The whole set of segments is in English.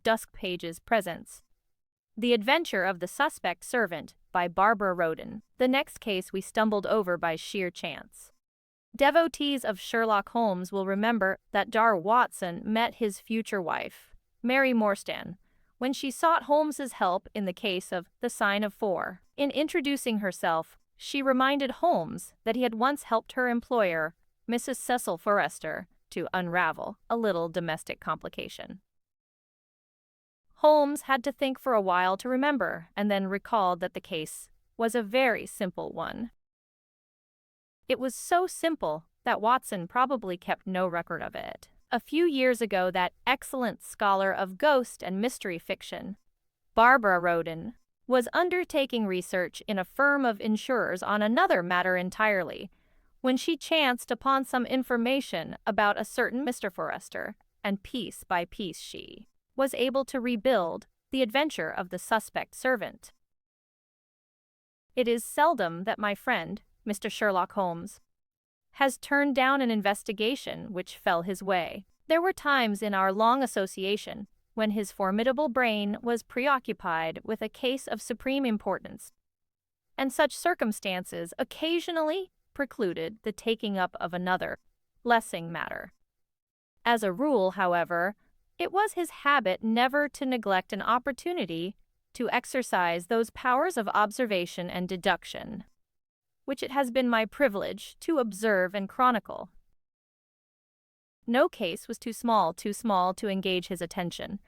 Dusk Page's presence. The Adventure of the Suspect Servant by Barbara Roden. The next case we stumbled over by sheer chance. Devotees of Sherlock Holmes will remember that Dar Watson met his future wife, Mary Morstan, when she sought Holmes's help in the case of The Sign of Four. In introducing herself, she reminded Holmes that he had once helped her employer, Mrs. Cecil Forrester, to unravel a little domestic complication. Holmes had to think for a while to remember, and then recalled that the case was a very simple one. It was so simple that Watson probably kept no record of it. A few years ago, that excellent scholar of ghost and mystery fiction, Barbara Roden, was undertaking research in a firm of insurers on another matter entirely, when she chanced upon some information about a certain Mr. Forrester, and piece by piece she was able to rebuild the adventure of the suspect servant. It is seldom that my friend, Mr. Sherlock Holmes, has turned down an investigation which fell his way. There were times in our long association when his formidable brain was preoccupied with a case of supreme importance, and such circumstances occasionally precluded the taking up of another, lessing matter. As a rule, however, it was his habit never to neglect an opportunity to exercise those powers of observation and deduction which it has been my privilege to observe and chronicle. No case was too small to engage his attention,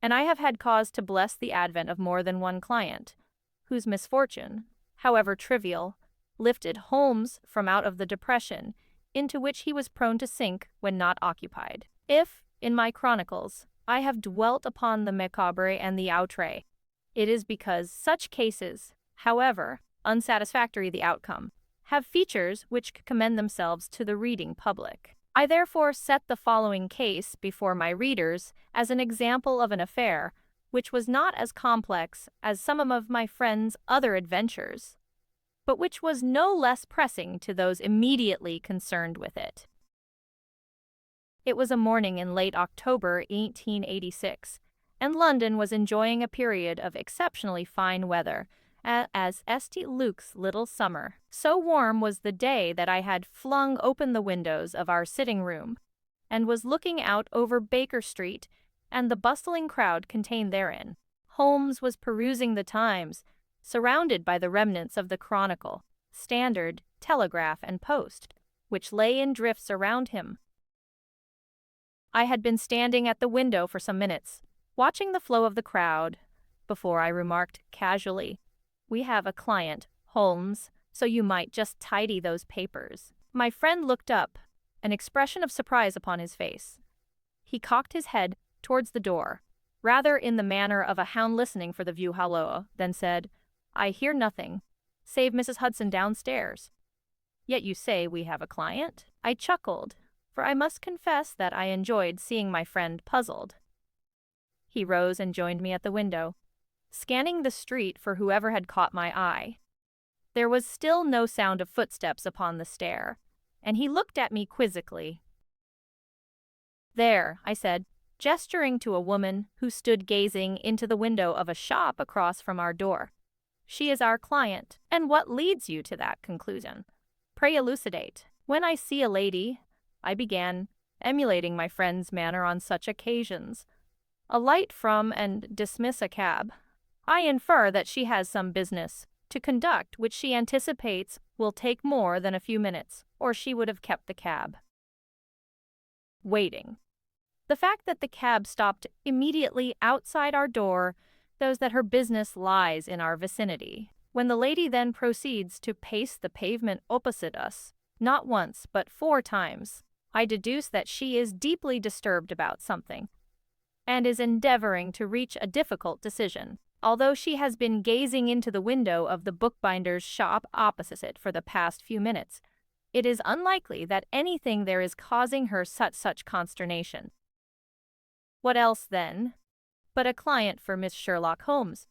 and I have had cause to bless the advent of more than one client, whose misfortune, however trivial, lifted Holmes from out of the depression into which he was prone to sink when not occupied. If, in my chronicles, I have dwelt upon the macabre and the outre, it is because such cases, however unsatisfactory the outcome, have features which commend themselves to the reading public. I therefore set the following case before my readers as an example of an affair which was not as complex as some of my friend's other adventures, but which was no less pressing to those immediately concerned with it. It was a morning in late October 1886, and London was enjoying a period of exceptionally fine weather, as St. Luke's little summer. So warm was the day that I had flung open the windows of our sitting room, and was looking out over Baker Street and the bustling crowd contained therein. Holmes was perusing the Times, surrounded by the remnants of the Chronicle, Standard, Telegraph, and Post, which lay in drifts around him. I had been standing at the window for some minutes, watching the flow of the crowd, before I remarked casually, "We have a client, Holmes, so you might just tidy those papers." My friend looked up, an expression of surprise upon his face. He cocked his head towards the door, rather in the manner of a hound listening for the view halloa, then said, "I hear nothing, save Mrs. Hudson downstairs. Yet you say we have a client?" I chuckled, for I must confess that I enjoyed seeing my friend puzzled. He rose and joined me at the window, scanning the street for whoever had caught my eye. There was still no sound of footsteps upon the stair, and he looked at me quizzically. "There," I said, gesturing to a woman who stood gazing into the window of a shop across from our door. "She is our client." "And what leads you to that conclusion? Pray elucidate." "When I see a lady," I began, emulating my friend's manner on such occasions, "alight from and dismiss a cab, I infer that she has some business to conduct which she anticipates will take more than a few minutes, or she would have kept the cab waiting. The fact that the cab stopped immediately outside our door shows that her business lies in our vicinity. When the lady then proceeds to pace the pavement opposite us, not once but 4 times, I deduce that she is deeply disturbed about something, and is endeavoring to reach a difficult decision. Although she has been gazing into the window of the bookbinder's shop opposite it for the past few minutes, it is unlikely that anything there is causing her such consternation. What else, then, but a client for Miss Sherlock Holmes?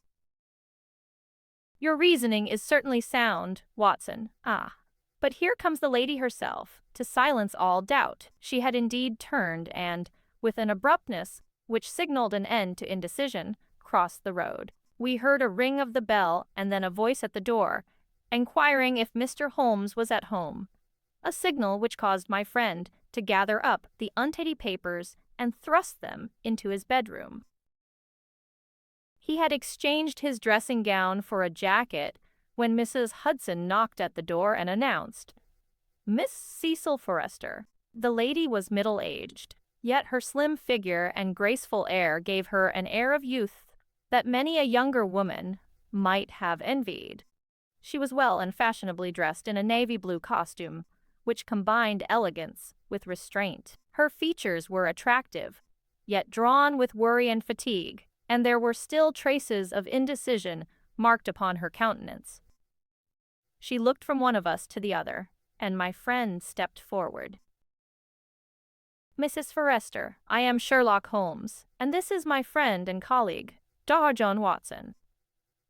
Your reasoning is certainly sound, Watson. But here comes the lady herself, to silence all doubt. She had indeed turned and, with an abruptness which signaled an end to indecision, crossed the road. We heard a ring of the bell and then a voice at the door, inquiring if Mr. Holmes was at home, a signal which caused my friend to gather up the untidy papers and thrust them into his bedroom. He had exchanged his dressing gown for a jacket when Mrs. Hudson knocked at the door and announced, "Miss Cecil Forrester." The lady was middle-aged, yet her slim figure and graceful air gave her an air of youth that many a younger woman might have envied. She was well and fashionably dressed in a navy blue costume, which combined elegance with restraint. Her features were attractive, yet drawn with worry and fatigue, and there were still traces of indecision marked upon her countenance. She looked from one of us to the other, and my friend stepped forward. "Mrs. Forrester, I am Sherlock Holmes, and this is my friend and colleague, Dr. John Watson.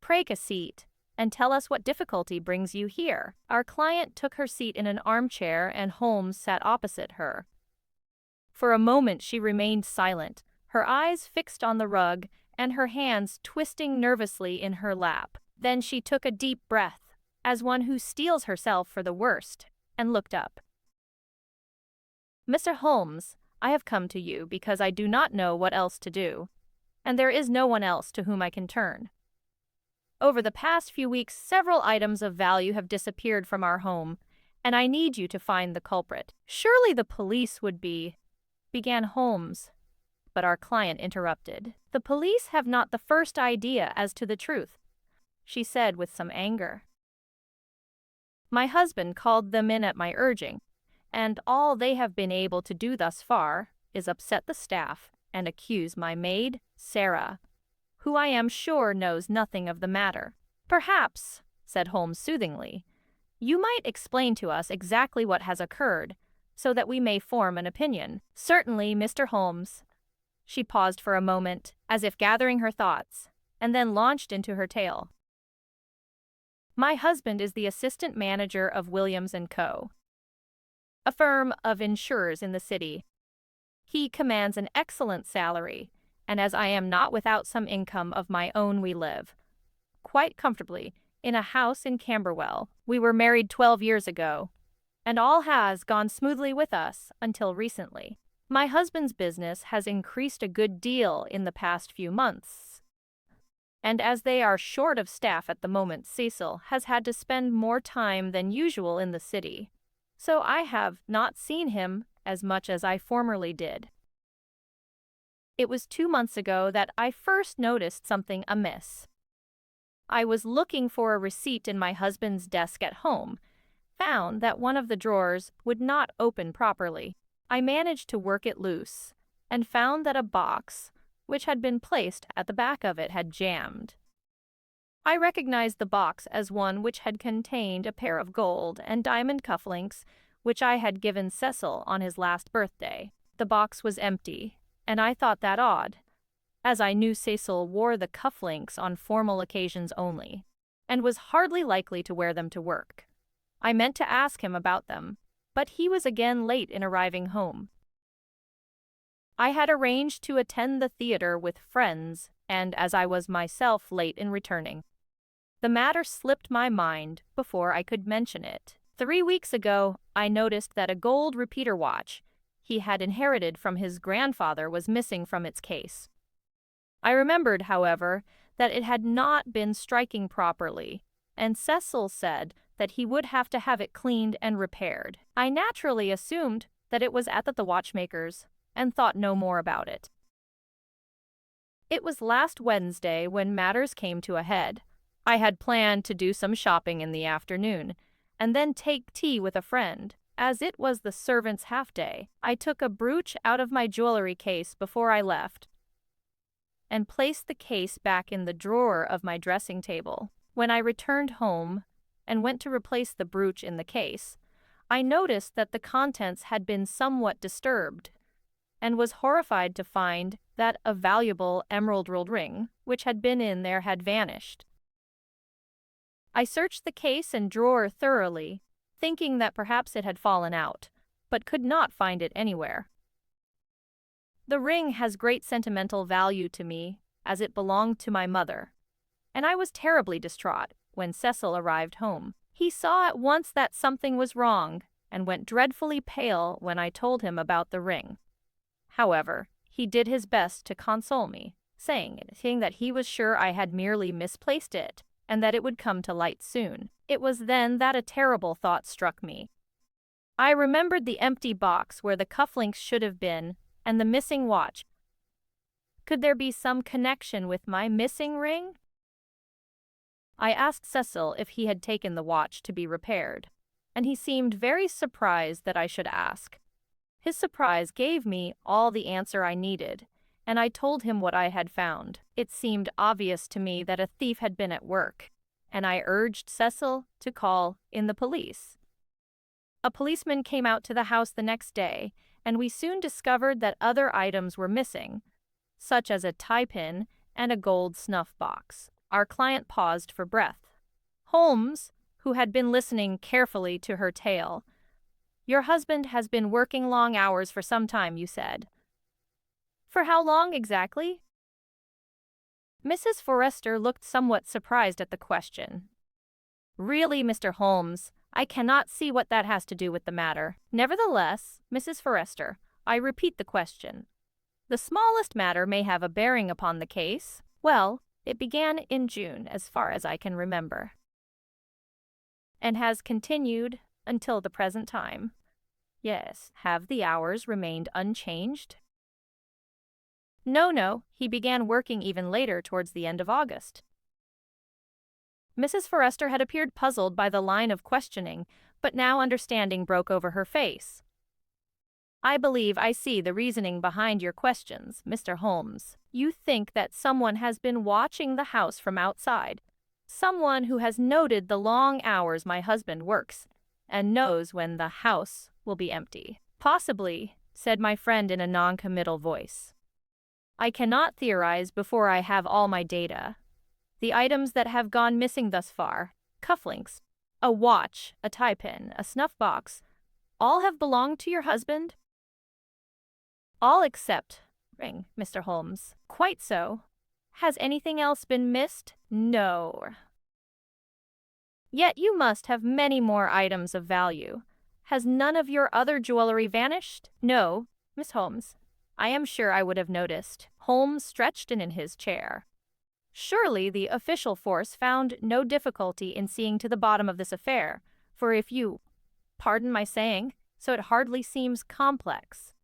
Pray a seat, and tell us what difficulty brings you here." Our client took her seat in an armchair, and Holmes sat opposite her. For a moment she remained silent, her eyes fixed on the rug and her hands twisting nervously in her lap. Then she took a deep breath, as one who steels herself for the worst, and looked up. "Mr. Holmes, I have come to you because I do not know what else to do, and there is no one else to whom I can turn. Over the past few weeks, several items of value have disappeared from our home, and I need you to find the culprit." "Surely the police would began Holmes, but our client interrupted. "The police have not the first idea as to the truth," she said with some anger. "My husband called them in at my urging, and all they have been able to do thus far is upset the staff and accuse my maid, Sarah, who I am sure knows nothing of the matter." "Perhaps," said Holmes soothingly, "you might explain to us exactly what has occurred, so that we may form an opinion." "Certainly, Mr. Holmes." She paused for a moment, as if gathering her thoughts, and then launched into her tale. "My husband is the assistant manager of Williams & Co., a firm of insurers in the city. He commands an excellent salary, and as I am not without some income of my own, we live quite comfortably in a house in Camberwell. We were married 12 years ago, and all has gone smoothly with us until recently. My husband's business has increased a good deal in the past few months, and as they are short of staff at the moment, Cecil has had to spend more time than usual in the city, so I have not seen him as much as I formerly did. It was 2 months ago that I first noticed something amiss. I was looking for a receipt in my husband's desk at home, found that one of the drawers would not open properly. I managed to work it loose, and found that a box, which had been placed at the back of it, had jammed. I recognized the box as one which had contained a pair of gold and diamond cufflinks which I had given Cecil on his last birthday. The box was empty, and I thought that odd, as I knew Cecil wore the cufflinks on formal occasions only, and was hardly likely to wear them to work. I meant to ask him about them, but he was again late in arriving home. I had arranged to attend the theater with friends, and as I was myself late in returning, the matter slipped my mind before I could mention it. 3 weeks ago, I noticed that a gold repeater watch he had inherited from his grandfather was missing from its case. I remembered, however, that it had not been striking properly, and Cecil said that he would have to have it cleaned and repaired. I naturally assumed that it was at the watchmaker's, and thought no more about it. It was last Wednesday when matters came to a head. I had planned to do some shopping in the afternoon, and then take tea with a friend. As it was the servants' half-day, I took a brooch out of my jewelry case before I left, and placed the case back in the drawer of my dressing table. When I returned home and went to replace the brooch in the case, I noticed that the contents had been somewhat disturbed, and was horrified to find that a valuable emerald ring, which had been in there, had vanished. I searched the case and drawer thoroughly, thinking that perhaps it had fallen out, but could not find it anywhere. The ring has great sentimental value to me, as it belonged to my mother. And I was terribly distraught when Cecil arrived home. He saw at once that something was wrong, and went dreadfully pale when I told him about the ring. However, he did his best to console me, saying that he was sure I had merely misplaced it, and that it would come to light soon. It was then that a terrible thought struck me. I remembered the empty box where the cufflinks should have been, and the missing watch. Could there be some connection with my missing ring? I asked Cecil if he had taken the watch to be repaired, and he seemed very surprised that I should ask. His surprise gave me all the answer I needed, and I told him what I had found. It seemed obvious to me that a thief had been at work, and I urged Cecil to call in the police. A policeman came out to the house the next day, and we soon discovered that other items were missing, such as a tie pin and a gold snuff box. Our client paused for breath. Holmes, who had been listening carefully to her tale, "Your husband has been working long hours for some time, you said. For how long exactly?" Mrs. Forrester looked somewhat surprised at the question. "Really, Mr. Holmes, I cannot see what that has to do with the matter. Nevertheless, Mrs. Forrester, I repeat the question. The smallest matter may have a bearing upon the case. Well, it began in June, as far as I can remember, and has continued until the present time." "Yes. Have the hours remained unchanged?" No, he began working even later, towards the end of August." Mrs. Forrester had appeared puzzled by the line of questioning, but now understanding broke over her face. "I believe I see the reasoning behind your questions, Mr. Holmes. You think that someone has been watching the house from outside, someone who has noted the long hours my husband works, and knows when the house will be empty." "Possibly," said my friend in a non-committal voice. "I cannot theorize before I have all my data. The items that have gone missing thus far, cufflinks, a watch, a tie pin, a snuff box, all have belonged to your husband?" "All except ring, Mr. Holmes." "Quite so. Has anything else been missed?" "No." "Yet you must have many more items of value. Has none of your other jewelry vanished?" "No, Miss Holmes. I am sure I would have noticed." Holmes stretched in his chair. "Surely the official force found no difficulty in seeing to the bottom of this affair, for if you, pardon my saying, so it hardly seems complex."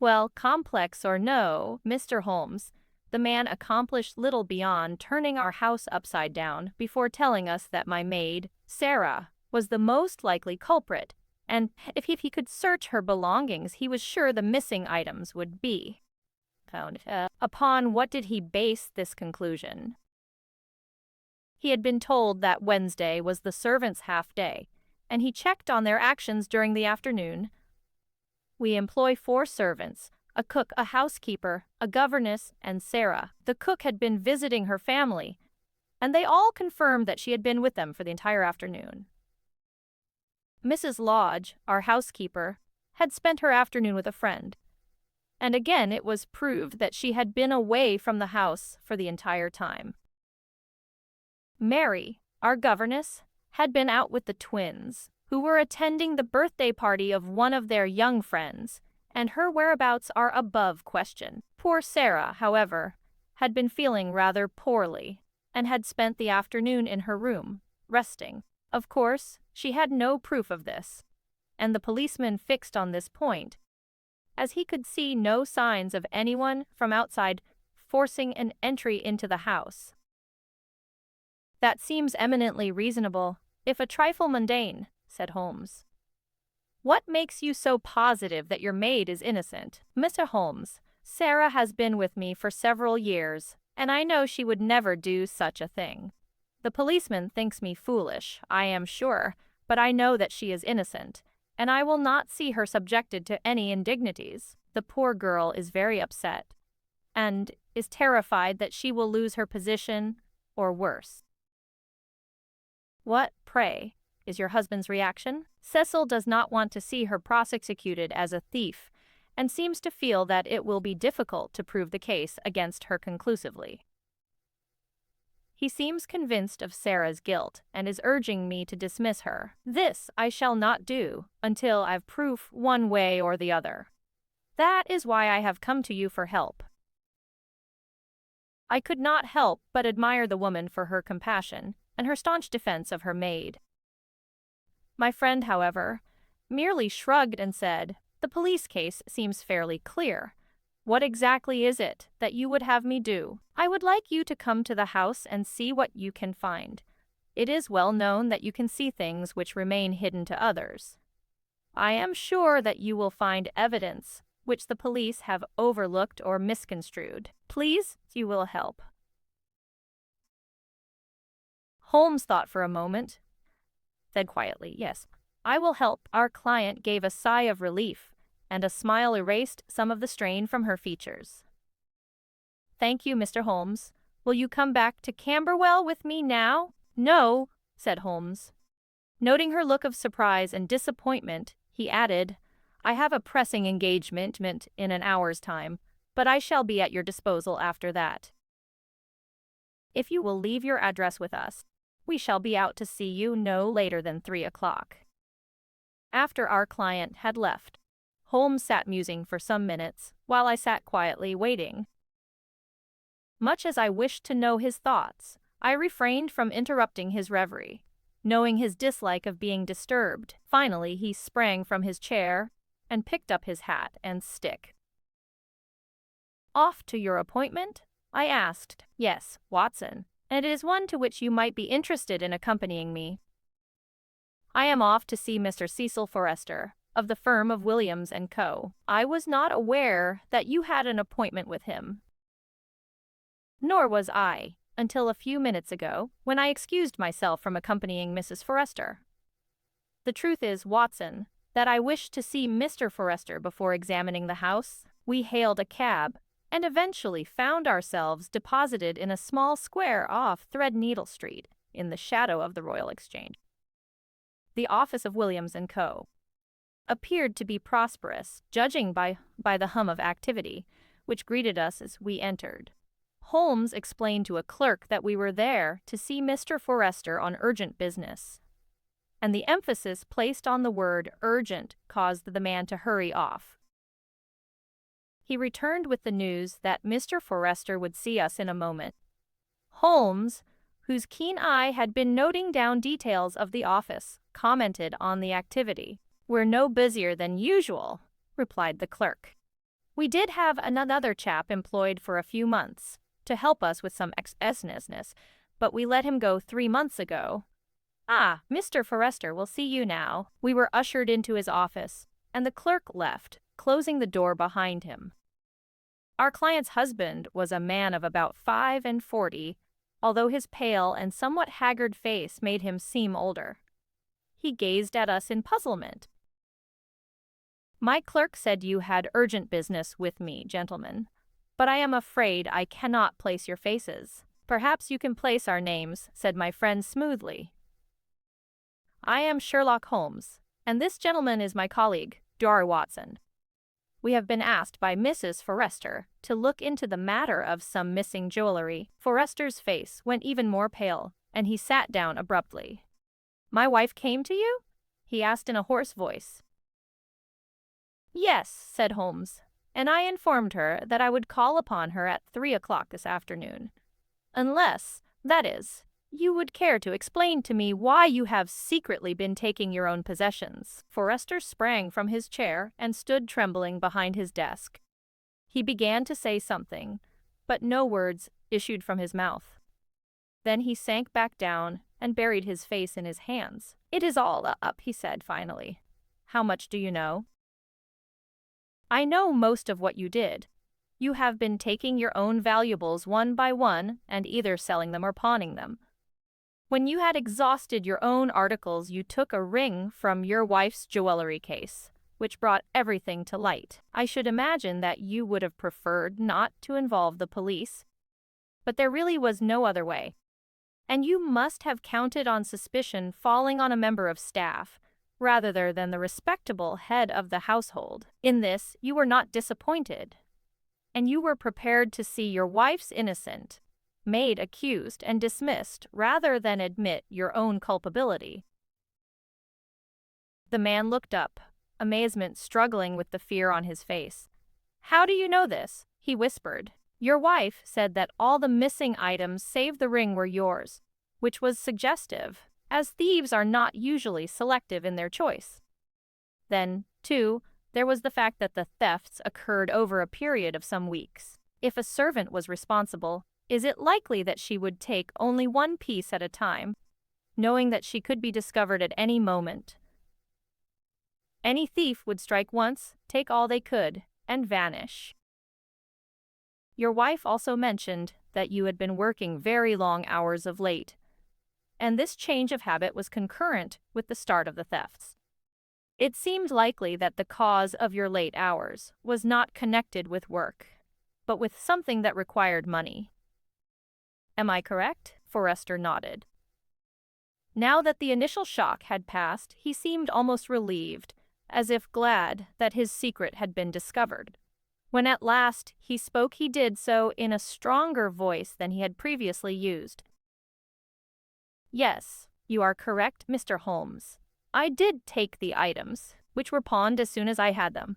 "Well, complex or no, Mr. Holmes, the man accomplished little beyond turning our house upside down before telling us that my maid, Sarah, was the most likely culprit, and if he could search her belongings, he was sure the missing items would be found." Upon what did he base this conclusion? He had been told that Wednesday was the servants' half-day, and he checked on their actions during the afternoon. "We employ 4 servants, a cook, a housekeeper, a governess, and Sarah. The cook had been visiting her family, and they all confirmed that she had been with them for the entire afternoon. Mrs. Lodge, our housekeeper, had spent her afternoon with a friend, and again it was proved that she had been away from the house for the entire time. Mary, our governess, had been out with the twins, who were attending the birthday party of one of their young friends, and her whereabouts are above question. Poor Sarah, however, had been feeling rather poorly, and had spent the afternoon in her room, resting. Of course, she had no proof of this, and the policeman fixed on this point, as he could see no signs of anyone from outside forcing an entry into the house. "That seems eminently reasonable, if a trifle mundane," said Holmes. "What makes you so positive that your maid is innocent?" "Mr. Holmes, Sarah has been with me for several years, and I know she would never do such a thing. The policeman thinks me foolish, I am sure, but I know that she is innocent, and I will not see her subjected to any indignities. The poor girl is very upset, and is terrified that she will lose her position, or worse." "What, pray, is your husband's reaction?" "Cecil does not want to see her prosecuted as a thief, and seems to feel that it will be difficult to prove the case against her conclusively. He seems convinced of Sarah's guilt and is urging me to dismiss her. This I shall not do until I've proof one way or the other. That is why I have come to you for help. I could not help but admire the woman for her compassion and her staunch defense of her maid. My friend, however, merely shrugged and said, "The police case seems fairly clear. What exactly is it that you would have me do? I would like you to come to the house and see what you can find. It is well known that you can see things which remain hidden to others. I am sure that you will find evidence which the police have overlooked or misconstrued. Please, you will help." Holmes thought for a moment, said quietly, "Yes, I will help." Our client gave a sigh of relief, and a smile erased some of the strain from her features. "Thank you, Mr. Holmes. Will you come back to Camberwell with me now?" "No," said Holmes. Noting her look of surprise and disappointment, he added, "I have a pressing engagement in an hour's time, but I shall be at your disposal after that. If you will leave your address with us, we shall be out to see you no later than 3 o'clock." After our client had left, Holmes sat musing for some minutes, while I sat quietly waiting. Much as I wished to know his thoughts, I refrained from interrupting his reverie, knowing his dislike of being disturbed. Finally, he sprang from his chair and picked up his hat and stick. "Off to your appointment?" I asked. "Yes, Watson, and it is one to which you might be interested in accompanying me. I am off to see Mr. Cecil Forrester, of the firm of Williams & Co. I was not aware that you had an appointment with him." "Nor was I, until a few minutes ago, when I excused myself from accompanying Mrs. Forrester. The truth is, Watson, that I wished to see Mr. Forrester before examining the house. We hailed a cab, and eventually found ourselves deposited in a small square off Threadneedle Street, in the shadow of the Royal Exchange. The office of Williams & Co. appeared to be prosperous, judging by the hum of activity which greeted us as we entered. Holmes explained to a clerk that we were there to see Mr. Forrester on urgent business, and the emphasis placed on the word urgent caused the man to hurry off. He returned with the news that Mr. Forrester would see us in a moment. Holmes, whose keen eye had been noting down details of the office, commented on the activity. "We're no busier than usual," replied the clerk. "We did have another chap employed for a few months to help us with some business, but we let him go 3 months ago. Ah, Mr. Forrester will see you now." We were ushered into his office, and the clerk left, closing the door behind him. Our client's husband was a man of about 45, although his pale and somewhat haggard face made him seem older. He gazed at us in puzzlement. "My clerk said you had urgent business with me, gentlemen, but I am afraid I cannot place your faces. Perhaps you can place our names," said my friend smoothly. "I am Sherlock Holmes, and this gentleman is my colleague, Dr. Watson. We have been asked by Mrs. Forrester to look into the matter of some missing jewelry." Forrester's face went even more pale, and he sat down abruptly. "My wife came to you?" he asked in a hoarse voice. "Yes," said Holmes, "and I informed her that I would call upon her at 3 o'clock this afternoon. Unless, that is, you would care to explain to me why you have secretly been taking your own possessions." Forrester sprang from his chair and stood trembling behind his desk. He began to say something, but no words issued from his mouth. Then he sank back down and buried his face in his hands. "It is all up," he said finally. "How much do you know?" "I know most of what you did. You have been taking your own valuables one by one and either selling them or pawning them. When you had exhausted your own articles, you took a ring from your wife's jewelry case, which brought everything to light. I should imagine that you would have preferred not to involve the police, but there really was no other way. And you must have counted on suspicion falling on a member of staff, rather than the respectable head of the household. In this, you were not disappointed, and you were prepared to see your wife's innocent, made accused and dismissed rather than admit your own culpability. The man looked up, amazement struggling with the fear on his face. "How do you know this?" he whispered. "Your wife said that all the missing items save the ring were yours," which was suggestive, as thieves are not usually selective in their choice. Then, too, there was the fact that the thefts occurred over a period of some weeks. If a servant was responsible, is it likely that she would take only one piece at a time, knowing that she could be discovered at any moment? Any thief would strike once, take all they could, and vanish. Your wife also mentioned that you had been working very long hours of late, and this change of habit was concurrent with the start of the thefts. It seemed likely that the cause of your late hours was not connected with work, but with something that required money. Am I correct? Forrester nodded. Now that the initial shock had passed, he seemed almost relieved, as if glad that his secret had been discovered. When at last he spoke, he did so in a stronger voice than he had previously used. "Yes, you are correct, Mr. Holmes. I did take the items, which were pawned as soon as I had them.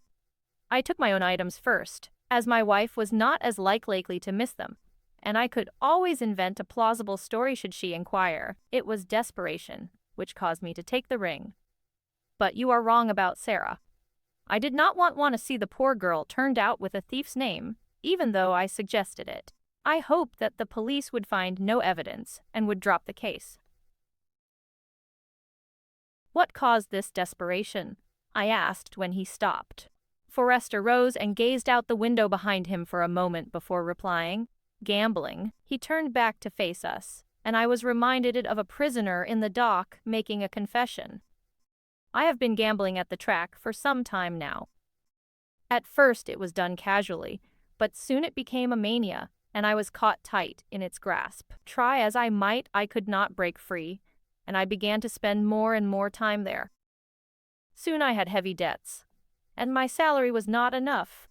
I took my own items first, as my wife was not as likely to miss them, and I could always invent a plausible story should she inquire. It was desperation which caused me to take the ring. But you are wrong about Sarah. I did not want to see the poor girl turned out with a thief's name, even though I suggested it. I hoped that the police would find no evidence and would drop the case." "What caused this desperation?" I asked when he stopped. Forrester rose and gazed out the window behind him for a moment before replying. "Gambling." He turned back to face us, and I was reminded of a prisoner in the dock making a confession. "I have been gambling at the track for some time now. At first it was done casually, but soon it became a mania, and I was caught tight in its grasp. Try as I might, I could not break free, and I began to spend more and more time there. Soon I had heavy debts, and my salary was not enough.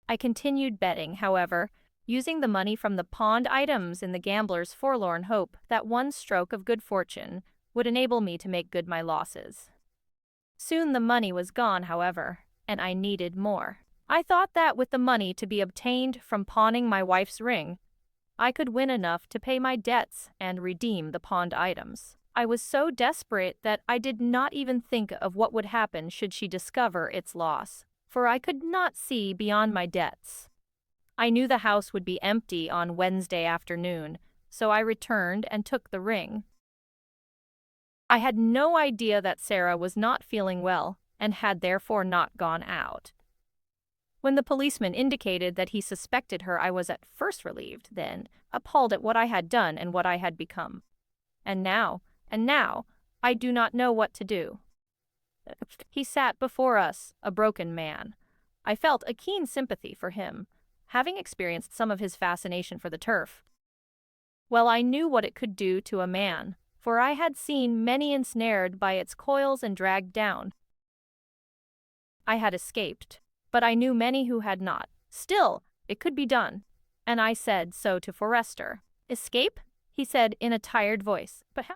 I continued betting, however, using the money from the pawned items in the gambler's forlorn hope that one stroke of good fortune would enable me to make good my losses. Soon the money was gone, however, and I needed more. I thought that with the money to be obtained from pawning my wife's ring, I could win enough to pay my debts and redeem the pawned items. I was so desperate that I did not even think of what would happen should she discover its loss, for I could not see beyond my debts. I knew the house would be empty on Wednesday afternoon, so I returned and took the ring. I had no idea that Sarah was not feeling well and had therefore not gone out. When the policeman indicated that he suspected her, I was at first relieved, then appalled at what I had done and what I had become. And now, I do not know what to do." He sat before us, a broken man. I felt a keen sympathy for him, having experienced some of his fascination for the turf. Well, I knew what it could do to a man, for I had seen many ensnared by its coils and dragged down. I had escaped, but I knew many who had not. Still, it could be done, and I said so to Forrester. "Escape?" he said in a tired voice. "But how?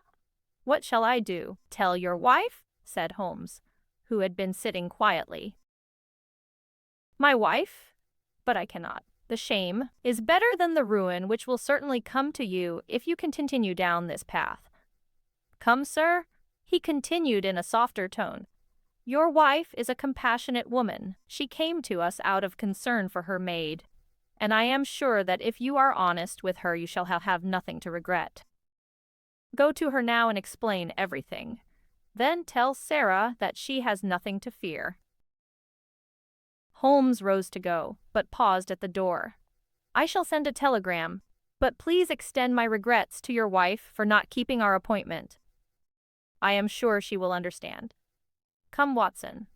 What shall I do?" "Tell your wife," said Holmes, who had been sitting quietly. "My wife? But I cannot. The shame is better than the ruin which will certainly come to you if you continue down this path. Come, sir," he continued in a softer tone. "Your wife is a compassionate woman. She came to us out of concern for her maid, and I am sure that if you are honest with her you shall have nothing to regret. Go to her now and explain everything. Then tell Sarah that she has nothing to fear." Holmes rose to go, but paused at the door. "I shall send a telegram, but please extend my regrets to your wife for not keeping our appointment. I am sure she will understand. Come, Watson."